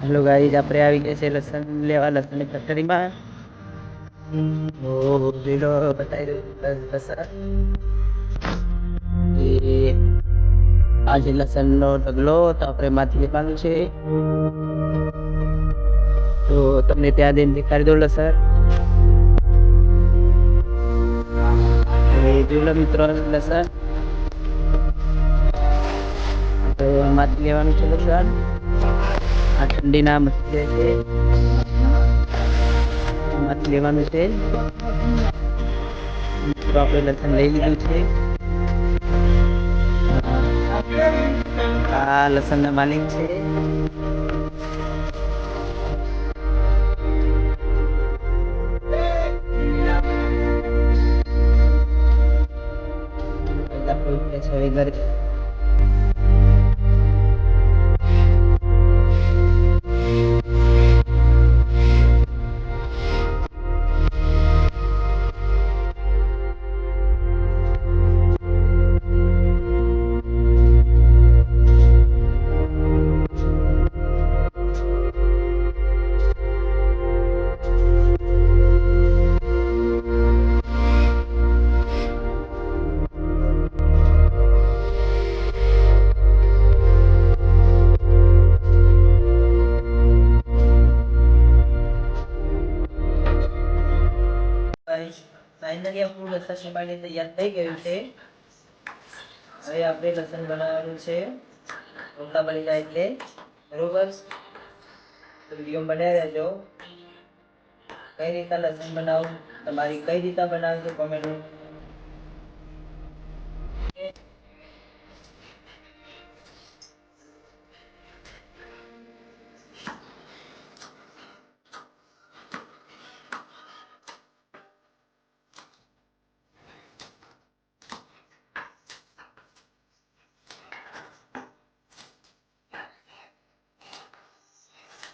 Hello guys, આપણે આવી ગયા છે લસણ લેવા લસણની ફેક્ટરીમાં. તો લીલો બતાવી દઉં લસણ. એ આ છે લસણનો ઢગલો, તો આપણે માંથી લેવાનું છે. તો તમને ત્યાં જઈને દેખાડી દઉં લસણ. એ જોઈ લો મિત્રો લસણ. તો માંથી લેવાનું છે લસણ. આ ઠંડીના મટીરિયલ છે, માંથી લેવાનું છે. તો આપણે લસણ લઈ લીધું છે. આ લસણના માલિક છે. હવે ઘરે ફાઇનલી આપણું લસણ પાણી તૈયાર થઈ ગયું છે. હવે આપણે લસણ બનાવવાનું છે, રોટલા બની જાય એટલે. બરોબર, તો વિડીયો બનાવી રહેજો. કઈ રીતના લસણ બનાવું, તમારી કઈ રીતના બનાવજો કોમેન્ટ